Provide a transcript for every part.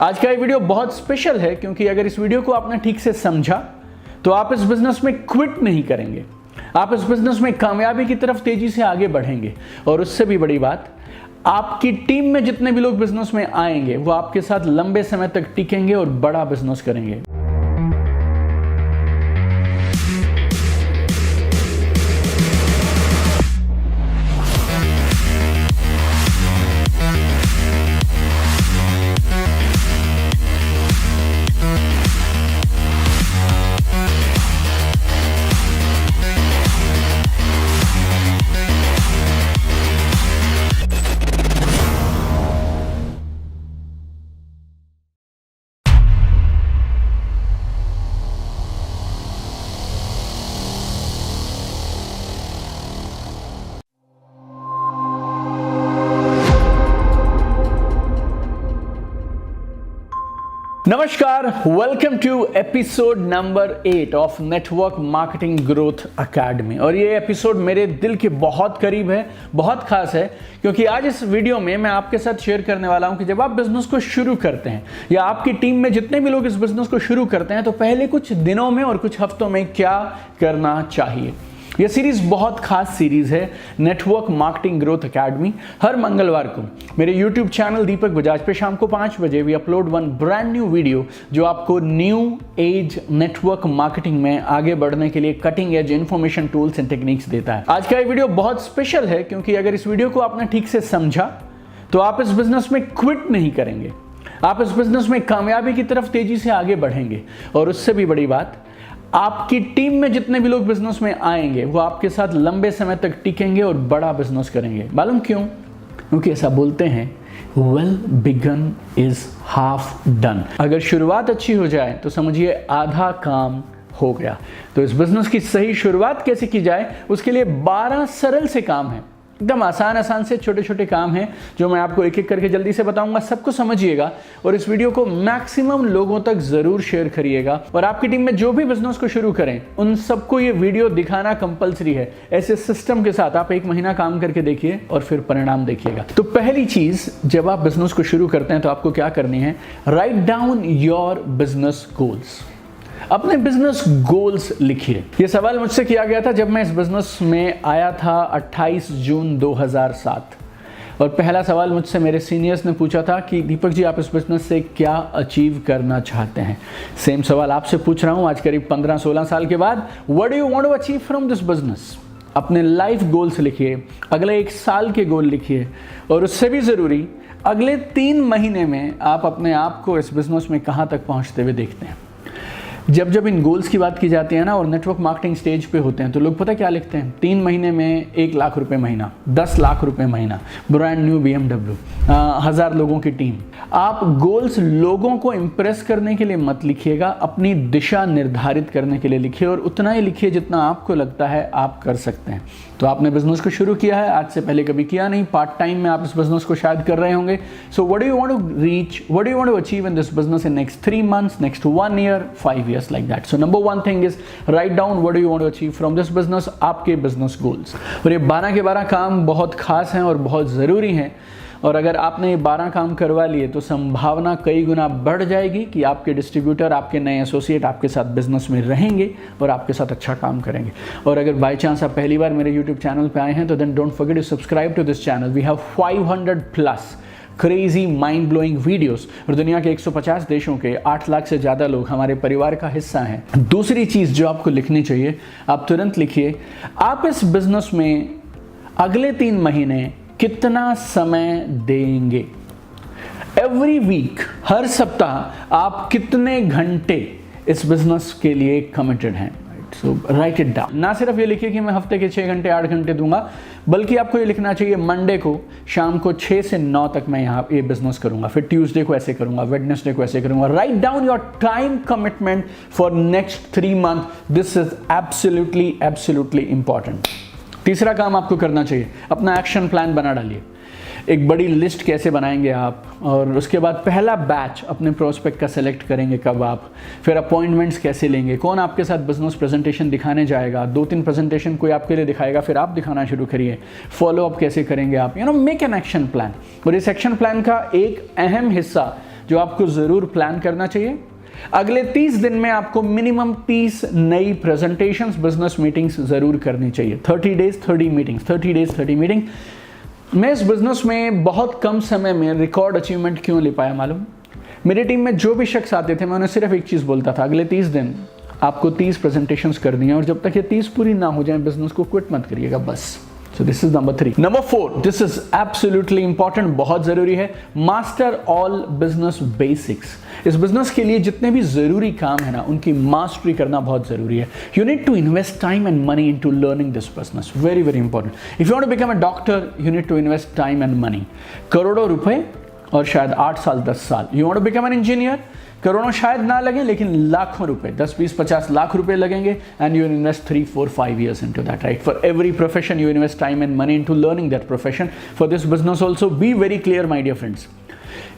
आज का ये वीडियो बहुत स्पेशल है क्योंकि अगर इस वीडियो को आपने ठीक से समझा तो आप इस बिजनेस में क्विट नहीं करेंगे। आप इस बिजनेस में कामयाबी की तरफ तेजी से आगे बढ़ेंगे। और उससे भी बड़ी बात, आपकी टीम में जितने भी लोग बिजनेस में आएंगे वो आपके साथ लंबे समय तक टिकेंगे और बड़ा बिजनेस करेंगे। नमस्कार, welcome to episode number 8 of network marketing growth academy. और ये एपिसोड मेरे दिल के बहुत करीब है, बहुत खास है, क्योंकि आज इस वीडियो में मैं आपके साथ शेयर करने वाला हूं कि जब आप बिजनेस को शुरू करते हैं या आपकी टीम में जितने भी लोग इस बिजनेस को शुरू करते हैं तो पहले कुछ दिनों में और कुछ हफ्तों में क्या करना चाहिए। यह सीरीज बहुत खास सीरीज है, नेटवर्क मार्केटिंग ग्रोथ एकेडमी। हर मंगलवार को मेरे यूट्यूब चैनल दीपक बजाज पे शाम को 5 बजे we upload one brand new video जो आपको न्यू एज नेटवर्क मार्केटिंग में आगे बढ़ने के लिए cutting edge information tools and techniques देता है। आज का ये वीडियो बहुत स्पेशल है क्योंकि अगर इस वीडियो को आपने ठीक से समझा तो आप इस बिजनेस में क्विट नहीं करेंगे। आप इस बिजनेस में कामयाबी की तरफ तेजी से आगे बढ़ेंगे। और उससे भी बड़ी बात, आपकी टीम में जितने भी लोग बिजनेस में आएंगे वो आपके साथ लंबे समय तक टिकेंगे और बड़ा बिजनेस करेंगे। मालूम क्यों? क्योंकि ऐसा बोलते हैं, well begun is half done. अगर शुरुआत अच्छी हो जाए तो समझिए आधा काम हो गया। तो इस बिजनेस की सही शुरुआत कैसे की जाए उसके लिए 12 सरल से काम है, एकदम आसान से छोटे छोटे काम हैं जो मैं आपको एक एक करके जल्दी से बताऊंगा। सबको समझिएगा और इस वीडियो को मैक्सिमम लोगों तक जरूर शेयर करिएगा। और आपकी टीम में जो भी बिजनेस को शुरू करें उन सबको ये वीडियो दिखाना कंपलसरी है। ऐसे सिस्टम के साथ आप 1 महीना काम करके देखिए और फिर परिणाम देखिएगा। तो पहली चीज, जब आप बिजनेस को शुरू करते हैं तो आपको क्या करनी है? Write down your business goals. अपने बिजनेस गोल्स लिखिए। यह सवाल मुझसे किया गया था जब मैं इस बिजनेस में आया था 28 जून 2007। और पहला सवाल मुझसे मेरे सीनियर्स ने पूछा था कि दीपक जी, आप इस बिजनेस से क्या अचीव करना चाहते हैं? सेम सवाल आपसे पूछ रहा हूं आज करीब 15-16 साल के बाद। What do you want to achieve from this business? अपने लाइफ गोल्स लिखिए, अगले 1 साल के गोल लिखिए, और उससे भी ज़रूरी अगले 3 महीने में आप अपने आप को इस बिजनेस में कहाँ तक पहुँचते हुए देखते हैं। जब इन गोल्स की बात की जाती है ना और नेटवर्क मार्केटिंग स्टेज पे होते हैं तो लोग पता क्या लिखते हैं? 3 महीने में 1 लाख रुपए महीना, 10 लाख रुपए महीना, ब्रांड न्यू BMW, 1000 लोगों की टीम। आप गोल्स लोगों को इंप्रेस करने के लिए मत लिखिएगा, अपनी दिशा निर्धारित करने के लिए लिखिए, और उतना ही लिखिए जितना आपको लगता है आप कर सकते हैं। तो आपने बिजनेस को शुरू किया है, आज से पहले कभी किया नहीं, पार्ट टाइम में आप इस बिजनेस को शायद कर रहे होंगे। So what do you want to reach, what do you want to achieve in this business in next 3 months, next 1 year, 5 years, like that. So number 1 thing is write down what do you want to achieve from this business, आपके business goals. और ये 12 के 12 काम बहुत खास हैं और बहुत ज़रूरी हैं। और अगर आपने ये 12 काम करवा लिए तो संभावना कई गुना बढ़ जाएगी कि आपके डिस्ट्रीब्यूटर, आपके नए एसोसिएट आपके साथ बिजनेस में रहेंगे और आपके साथ अच्छा काम करेंगे। और अगर बाय चांस आप पहली बार मेरे यूट्यूब चैनल पे आए हैं तो then don't forget to subscribe to this channel. We have 500+ crazy mind blowing videos और दुनिया के 150 देशों के 8 लाख से ज़्यादा लोग हमारे परिवार का हिस्सा हैं। दूसरी चीज़ जो आपको लिखनी चाहिए, आप तुरंत लिखिए, आप इस बिजनेस में अगले 3 महीने कितना समय देंगे। एवरी वीक, हर सप्ताह आप कितने घंटे इस बिजनेस के लिए कमिटेड हैं। सो राइट इट डाउन। ना सिर्फ ये लिखिए कि मैं हफ्ते के 6 घंटे 8 घंटे दूंगा, बल्कि आपको ये लिखना चाहिए मंडे को शाम को 6 से 9 तक मैं यहाँ ये बिजनेस करूंगा, फिर ट्यूसडे को ऐसे करूंगा, वेडनेसडे को ऐसे करूंगा। Write down your time commitment for next 3 months। This is absolutely important. तीसरा काम आपको करना चाहिए, अपना एक्शन प्लान बना डालिए। एक बड़ी लिस्ट कैसे बनाएंगे आप, और उसके बाद पहला बैच अपने प्रोस्पेक्ट का सेलेक्ट करेंगे कब आप, फिर अपॉइंटमेंट्स कैसे लेंगे, कौन आपके साथ बिजनेस प्रेजेंटेशन दिखाने जाएगा, 2-3 प्रेजेंटेशन कोई आपके लिए दिखाएगा, फिर आप दिखाना शुरू करिए, फॉलो अप कैसे करेंगे आप, मेक एन एक्शन प्लान। और इस एक्शन प्लान का एक अहम हिस्सा जो आपको ज़रूर प्लान करना चाहिए। अगले 30 दिन में आपको मिनिमम 30 नई प्रेजेंटेशंस, बिजनेस मीटिंग्स ज़रूर करनी चाहिए। 30 डेज 30 मीटिंग्स, 30 डेज 30 मीटिंग। मैं इस बिज़नेस में बहुत कम समय में रिकॉर्ड अचीवमेंट क्यों ले पाया मालूम? मेरी टीम में जो भी शख्स आते थे मैं उन्हें सिर्फ एक चीज़ बोलता था, अगले 30 दिन आपको 30 प्रेजेंटेशंस करनी है और जब तक ये 30 पूरी ना हो जाए बिजनेस को क्विट मत करिएगा बस। So this is number 3। Number 4, this is absolutely important, बहुत जरूरी है, मास्टर ऑल बिजनेस बेसिक्स। इस बिजनेस के लिए जितने भी जरूरी काम है ना उनकी मास्टरी करना बहुत जरूरी है। You need to invest time and money into learning this business, very very important. If you want to become a doctor you need to invest time and money, करोड़ों रुपए और शायद 8 साल 10 साल। You want to become an engineer, करोड़ों शायद ना लगे लेकिन लाखों रुपए, 10 20 50 लाख रुपए लगेंगे and you invest 3 4 5 years into that, right? For every profession you invest time and money into learning that profession. For this business also, be very clear my dear friends,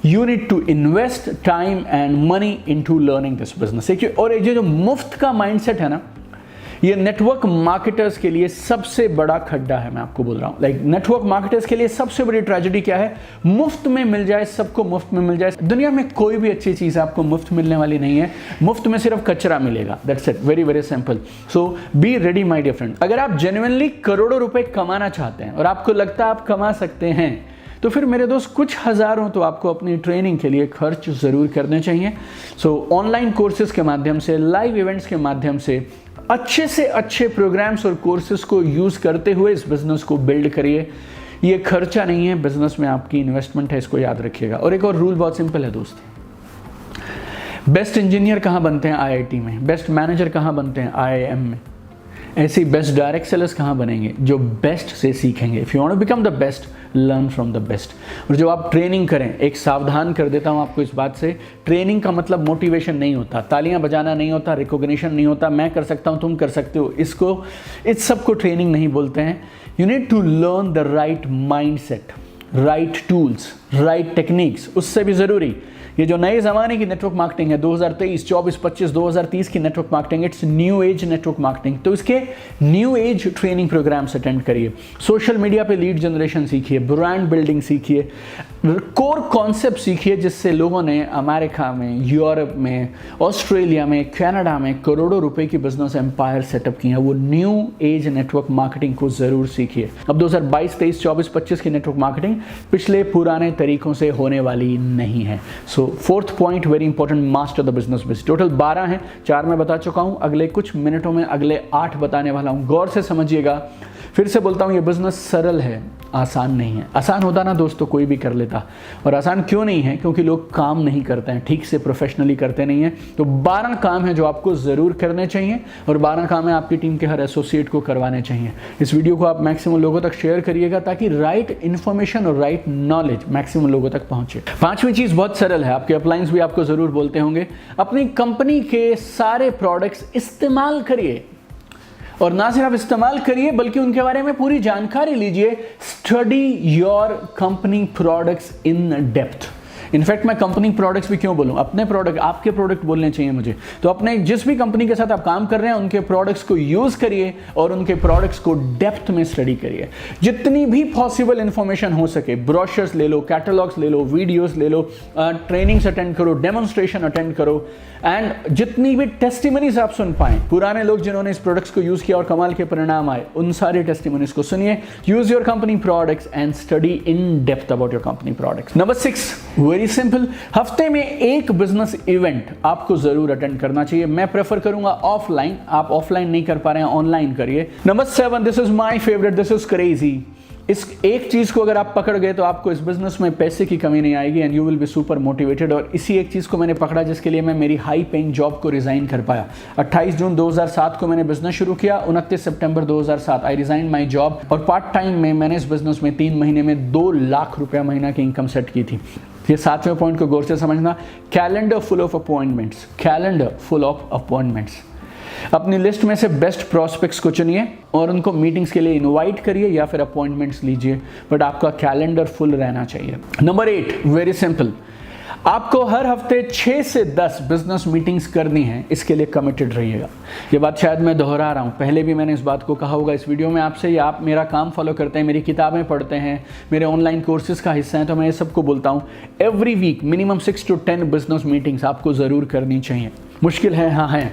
you need to invest time and money into learning this business। और ये जो मुफ्त का mindset है ना, ये network marketers के लिए सबसे बड़ा खड्डा है। मैं आपको बोल रहा हूँ, लाइक नेटवर्क मार्केटर्स के लिए सबसे बड़ी ट्रेजेडी क्या है? मुफ्त में मिल जाए, सबको मुफ्त में मिल जाए। दुनिया में कोई भी अच्छी चीज़ आपको मुफ्त मिलने वाली नहीं है, मुफ्त में सिर्फ कचरा मिलेगा। That's it, very very simple. So be ready my dear friend. अगर आप जेन्युइनली करोड़ों रुपए कमाना चाहते हैं और आपको लगता है आप कमा सकते हैं, तो फिर मेरे दोस्त कुछ हज़ारों तो आपको अपनी ट्रेनिंग के लिए खर्च ज़रूर करने चाहिए। सो ऑनलाइन कोर्सेज के माध्यम से, लाइव इवेंट्स के माध्यम से, अच्छे से अच्छे प्रोग्राम्स और कोर्सेज को यूज़ करते हुए इस बिज़नेस को बिल्ड करिए। ये खर्चा नहीं है, बिज़नेस में आपकी इन्वेस्टमेंट है, इसको याद रखिएगा। और एक और रूल बहुत सिंपल है दोस्त, बेस्ट इंजीनियर कहाँ बनते हैं? IIT में। बेस्ट मैनेजर कहाँ बनते हैं? IIM में। ऐसे बेस्ट डायरेक्ट सेलर्स कहाँ बनेंगे? जो बेस्ट से सीखेंगे। If you want to become the best, learn from the best. और जब आप ट्रेनिंग करें, एक सावधान कर देता हूँ आपको इस बात से, ट्रेनिंग का मतलब मोटिवेशन नहीं होता, तालियां बजाना नहीं होता, रिकॉग्निशन नहीं होता, मैं कर सकता हूँ तुम कर सकते हो, इस सब को ट्रेनिंग नहीं बोलते हैं। You need to learn the right mindset, right tools, right techniques. उससे भी ज़रूरी ये जो नए ज़माने की नेटवर्क मार्केटिंग है, 2023, 24, 25, 2030 की network marketing, it's new age network marketing. तो इसके new age training programmes attend करिए, सोशल मीडिया पे लीड जनरेशन सीखिए, ब्रांड बिल्डिंग सीखिए, कोर कॉन्सेप्ट सीखिए, जिससे लोगों ने अमेरिका में, यूरोप में, ऑस्ट्रेलिया में, कनाडा में करोड़ों रुपए की बिजनेस एम्पायर सेटअप किए हैं। वो न्यू एज नेटवर्क मार्केटिंग को ज़रूर सीखिए। अब 2022, 23, 24, 25 की नेटवर्क मार्केटिंग पिछले पुराने तरीकों से होने वाली नहीं है। So fourth point very important, master the business basics. Total 12 हैं, 4 मैं बता चुका हूं, अगले कुछ मिनटों में अगले 8 बताने वाला हूं। गौर से समझिएगा। फिर से बोलता हूं, ये बिजनेस सरल है, आसान नहीं है। आसान होता ना दोस्तों कोई भी कर लेता, और आसान क्यों नहीं है? क्योंकि लोग काम नहीं करते हैं, ठीक से प्रोफेशनली करते नहीं हैं। तो 12 काम है जो आपको ज़रूर करने चाहिए, और 12 काम है आपकी टीम के हर एसोसिएट को करवाने चाहिए। इस वीडियो को आप मैक्सिमम लोगों तक शेयर करिएगा ताकि राइट इन्फॉर्मेशन और राइट नॉलेज मैक्सिमम लोगों तक पहुंचे। 5वीं चीज़ बहुत सरल है, आपके अपलाइंस भी आपको ज़रूर बोलते होंगे, अपनी कंपनी के सारे प्रोडक्ट्स इस्तेमाल करिए। और ना सिर्फ इस्तेमाल करिए बल्कि उनके बारे में पूरी जानकारी लीजिए। Study your company products in depth. In fact मैं कंपनी प्रोडक्ट्स भी क्यों बोलूं, अपने प्रोडक्ट, आपके प्रोडक्ट बोलने चाहिए मुझे। तो अपने जिस भी कंपनी के साथ आप काम कर रहे हैं उनके प्रोडक्ट्स को यूज करिए और उनके प्रोडक्ट्स को डेप्थ में स्टडी करिए। जितनी भी पॉसिबल इंफॉर्मेशन हो सके, ब्रोशर्स ले लो, कैटलॉग्स ले लो, वीडियोस ले लो, ट्रेनिंग्स अटेंड करो, डेमोन्स्ट्रेशन अटेंड करो, एंड जितनी भी टेस्टिमनीज आप सुन पाए, पुराने लोग जिन्होंने इस प्रोडक्ट्स को यूज किया और कमाल के परिणाम आए, उन सारे टेस्टिमनीज को सुनिए। Use your company products and study in depth about your company products. Number 6, very simple, हफ्ते में एक बिजनेस इवेंट आपको जरूर अटेंड करना चाहिए। मैं प्रेफर करूंगा ऑफलाइन, आप ऑफलाइन नहीं कर पा रहे हैं ऑनलाइन करिए। Number 7, this is my favourite, this is crazy. इस एक चीज को अगर आप पकड़ गए तो आपको इस बिजनेस में पैसे की कमी नहीं आएगी and you will be super motivated. और इसी एक चीज को मैंने पकड़ा जिसके लिए मैं मेरी हाई पेइंग जॉब को रिजाइन कर पाया। 28 जून 2007 को मैंने बिजनेस शुरू किया, 29 सितंबर 2007 आई रिजाइन माई जॉब, और पार्ट टाइम में मैंने इस बिजनेस में 3 महीने में 2 लाख रुपया महीना की इनकम सेट की थी। ये 7वें पॉइंट को गौर से समझना, calendar full of appointments, calendar full of appointments. अपनी लिस्ट में से बेस्ट प्रॉस्पेक्ट्स को चुनिए और उनको मीटिंग्स के लिए इनवाइट करिए या फिर अपॉइंटमेंट्स लीजिए, बट आपका कैलेंडर फुल रहना चाहिए। नंबर 8, वेरी सिंपल, आपको हर हफ्ते 6 से 10 बिजनेस मीटिंग्स करनी है, इसके लिए कमिटेड रहिएगा। ये बात शायद मैं दोहरा रहा हूँ, पहले भी मैंने इस बात को कहा होगा इस वीडियो में आपसे, या आप मेरा काम फॉलो करते हैं, मेरी किताबें पढ़ते हैं, मेरे ऑनलाइन कोर्सेज का हिस्सा हैं, तो मैं ये सबको बोलता हूँ every week minimum 6 to 10 business meetings आपको ज़रूर करनी चाहिए। मुश्किल है, हाँ है,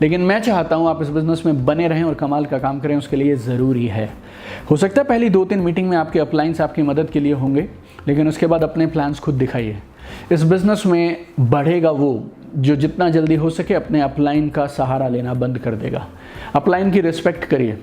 लेकिन मैं चाहता हूँ आप इस बिज़नेस में बने रहें और कमाल का काम करें, उसके लिए ज़रूरी है। हो सकता है पहली 2-3 मीटिंग में आपके अपलाइंस आपकी मदद के लिए होंगे, लेकिन उसके बाद अपने प्लान्स खुद दिखाइए। इस बिज़नेस में बढ़ेगा वो जो जितना जल्दी हो सके अपने अपलाइन का सहारा लेना बंद कर देगा। अपलाइन की रिस्पेक्ट करिए,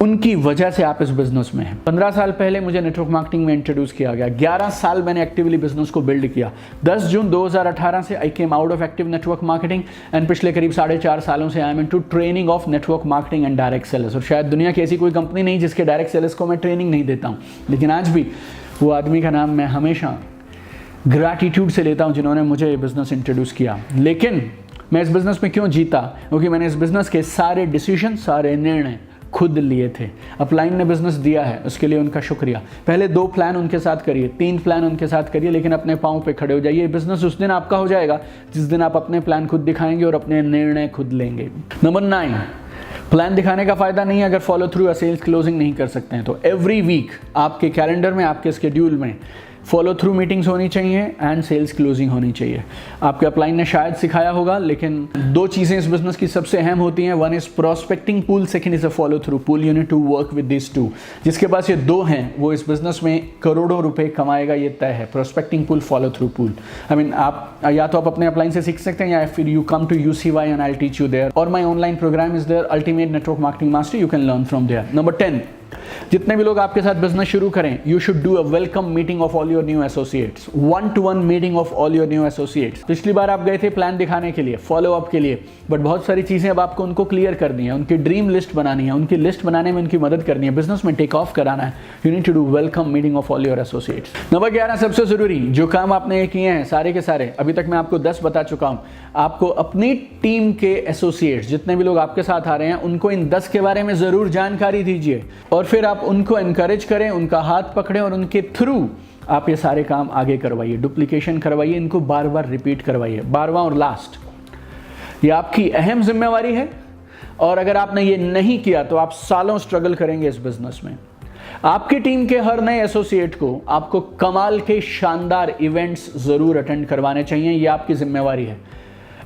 उनकी वजह से आप इस बिज़नेस में हैं। 15 साल पहले मुझे नेटवर्क मार्केटिंग में इंट्रोड्यूस किया गया, 11 साल मैंने एक्टिवली बिजनेस को बिल्ड किया। 10 जून 2018 से I came out of active network marketing and पिछले करीब 4.5 सालों से I am into training of network marketing and direct sellers. और शायद दुनिया की ऐसी कोई कंपनी नहीं जिसके डायरेक्ट सेलर्स को मैं ट्रेनिंग नहीं देता हूँ, लेकिन आज भी वो आदमी का नाम मैं हमेशा ग्रैटिट्यूड से लेता हूँ जिन्होंने मुझे ये बिज़नेस इंट्रोड्यूस किया। लेकिन मैं इस बिज़नेस में क्यों जीता? क्योंकि मैंने इस बिज़नेस के सारे डिसीजन, सारे निर्णय खुद लिए थे। अपलाइन ने बिजनेस दिया है, उसके लिए उनका शुक्रिया। पहले 2 प्लान उनके साथ करिए, 3 प्लान उनके साथ करिए, लेकिन अपने पाँव पे खड़े हो जाइए। बिजनेस उस दिन आपका हो जाएगा जिस दिन आप अपने प्लान खुद दिखाएंगे और अपने निर्णय खुद लेंगे। नंबर 9, प्लान दिखाने का फायदा नहीं है अगर फॉलो थ्रू या सेल्स क्लोजिंग नहीं कर सकते हैं। तो एवरी वीक आपके कैलेंडर में, आपके स्केड्यूल में फॉलो थ्रू मीटिंग्स होनी चाहिए एंड सेल्स क्लोजिंग होनी चाहिए। आपके अपलाइन ने शायद सिखाया होगा, लेकिन 2 चीज़ें इस बिजनेस की सबसे अहम होती हैं। 1 is prospecting pool, second is a follow through pool. You need to work with this 2। जिसके पास ये 2 हैं वो इस बिजनेस में करोड़ों रुपए कमाएगा, ये तय है। Prospecting pool, follow through pool. I mean आप या तो आप अपने अपलाइन से सीख सकते हैं, या फिर you come to UCY and I will teach you there, और my online program is there, ultimate network marketing master, you can learn from there. Number 10, जितने भी लोग आपके साथ बिजनेस शुरू करें, you should do a welcome meeting of all your new associates, 1-to-1 meeting of all your new associates. पिछली बार आप गए थे प्लान दिखाने के लिए, फॉलो अप के लिए, बट बहुत सारी चीजें अब आपको उनको क्लियर करनी है, उनकी ड्रीम लिस्ट बनानी है, उनकी लिस्ट बनाने में उनकी मदद करनी है, बिजनेस में टेक ऑफ कराना है। You need to do welcome meeting of all your associates. Number 11, सबसे जरूरी जो काम आपने किए हैं सारे के सारे, अभी तक मैं आपको 10 बता चुका हूं, आपको अपनी टीम के एसोसिएट्स, जितने भी लोग आपके साथ आ रहे हैं, उनको इन 10 के बारे में जरूर जानकारी दीजिए, और फिर आप उनको एनकरेज करें, उनका हाथ पकड़ें और उनके थ्रू आप ये सारे काम आगे करवाइए, डुप्लीकेशन करवाइए, इनको बार बार रिपीट करवाइए। 12वां और लास्ट, ये आपकी अहम जिम्मेवारी है, और अगर आपने ये नहीं किया तो आप सालों स्ट्रगल करेंगे इस बिजनेस में। आपकी टीम के हर नए एसोसिएट को आपको कमाल के शानदार इवेंट्स जरूर अटेंड करवाने चाहिए, ये आपकी जिम्मेवारी है।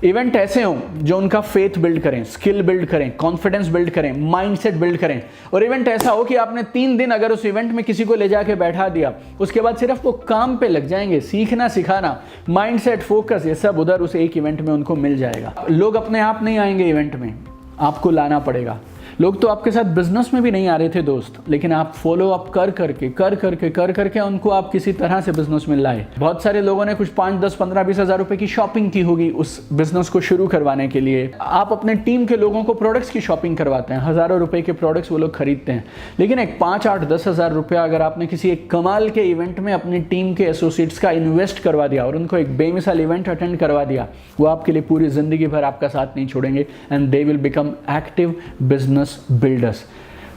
इवेंट ऐसे हों जो उनका फेथ बिल्ड करें, स्किल बिल्ड करें, कॉन्फिडेंस बिल्ड करें, माइंडसेट बिल्ड करें। और इवेंट ऐसा हो कि आपने 3 दिन अगर उस इवेंट में किसी को ले जाके बैठा दिया, उसके बाद सिर्फ वो काम पे लग जाएंगे, सीखना सिखाना, माइंडसेट, फोकस, ये सब उधर उस एक इवेंट में उनको मिल जाएगा। लोग अपने आप नहीं आएंगे इवेंट में, आपको लाना पड़ेगा। लोग तो आपके साथ बिजनेस में भी नहीं आ रहे थे दोस्त, लेकिन आप फॉलो अप कर करके उनको आप किसी तरह से बिजनेस में लाए। बहुत सारे लोगों ने कुछ 5, 10, 15, 20 हज़ार रुपए की शॉपिंग की होगी उस बिजनेस को शुरू करवाने के लिए। आप अपने टीम के लोगों को प्रोडक्ट्स की शॉपिंग करवाते हैं, हज़ारों रुपए के प्रोडक्ट्स वो लोग खरीदते हैं, लेकिन एक 5, 8, 10 हज़ार रुपया अगर आपने किसी एक कमाल के इवेंट में अपनी टीम के एसोसिएट्स का इन्वेस्ट करवा दिया और उनको एक बेमिसाल इवेंट अटेंड करवा दिया, वो आपके लिए पूरी जिंदगी भर आपका साथ नहीं छोड़ेंगे and they will become active business builders.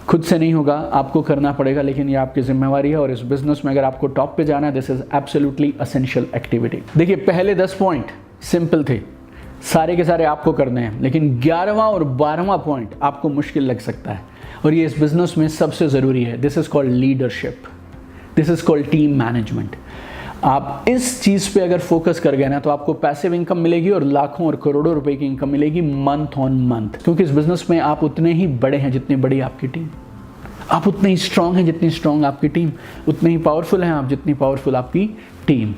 खुद से नहीं होगा, आपको करना पड़ेगा, लेकिन ये आपकी जिम्मेवारी है। और इस बिजनेस में अगर आपको टॉप पे जाना है, this is absolutely essential activity. देखिए, पहले 10 पॉइंट सिंपल थे, सारे के सारे आपको करने हैं, लेकिन 11वां और 12वां पॉइंट आपको मुश्किल लग सकता है, और ये इस बिजनेस में सबसे जरूरी है। This is called leadership, this is called team management. आप इस चीज़ पे अगर फोकस कर गए ना, तो आपको पैसिव इनकम मिलेगी और लाखों और करोड़ों रुपए की इनकम मिलेगी मंथ ऑन मंथ। क्योंकि इस बिजनेस में आप उतने ही बड़े हैं जितनी बड़ी आपकी टीम, आप उतने ही स्ट्रांग हैं जितनी स्ट्रांग आपकी टीम, उतने ही पावरफुल हैं आप जितनी पावरफुल आपकी टीम।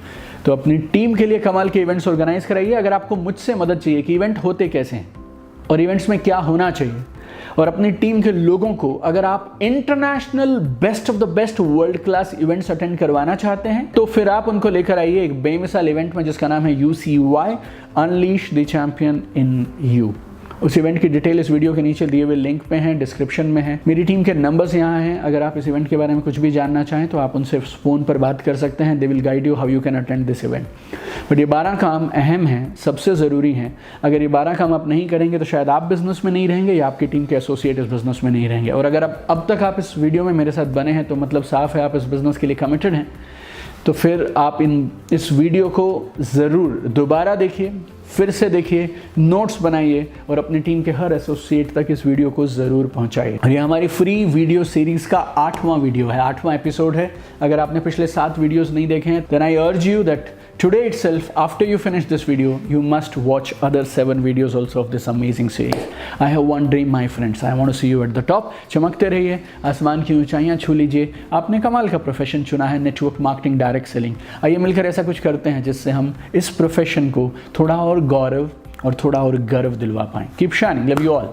तो अपनी टीम के लिए कमाल के इवेंट्स ऑर्गेनाइज कराइए। अगर आपको मुझसे मदद चाहिए कि इवेंट होते कैसे हैं और इवेंट्स में क्या होना चाहिए, और अपनी टीम के लोगों को अगर आप international best of the best world class events attend करवाना चाहते हैं, तो फिर आप उनको लेकर आइए एक बेमिसाल इवेंट में जिसका नाम है UCY, unleash the champion in you. उस इवेंट की डिटेल इस वीडियो के नीचे दिए हुए लिंक पे है, डिस्क्रिप्शन में है। मेरी टीम के नंबर्स यहाँ हैं, अगर आप इस इवेंट के बारे में कुछ भी जानना चाहें तो आप उनसे फ़ोन पर बात कर सकते हैं। They will guide you how you can attend this event. But ये 12 काम अहम हैं, सबसे ज़रूरी हैं। अगर ये 12 काम आप नहीं करेंगे तो शायद आप बिजनेस में नहीं रहेंगे या आपकी टीम के एसोसिएट इस बिजनेस में नहीं रहेंगे। और अगर अब तक आप इस वीडियो में मेरे साथ बने हैं तो मतलब साफ है आप इस बिजनेस के लिए कमिटेड हैं। तो फिर आप इस वीडियो को ज़रूर दोबारा देखिए, फिर से देखिए, नोट्स बनाइए और अपनी टीम के हर एसोसिएट तक इस वीडियो को ज़रूर पहुंचाइए। और ये हमारी फ्री वीडियो सीरीज़ का 8वां वीडियो है, 8वां एपिसोड है। अगर आपने पिछले 7 वीडियोस नहीं देखे हैं, then I urge you that today itself, after you finish this video, you must watch other 7 videos also of this amazing series. I have one dream, my friends. I want to see you at the top. चमकते रहिए, आसमान की ऊंचाइयां छू लीजिए। आपने कमाल का profession चुना है, नेटवर्क मार्केटिंग, डायरेक्ट सेलिंग। आइए मिलकर ऐसा कुछ करते हैं जिससे हम इस प्रोफेशन को थोड़ा और गौरव और थोड़ा और गर्व दिलवा पाएं। Keep shining, love you all.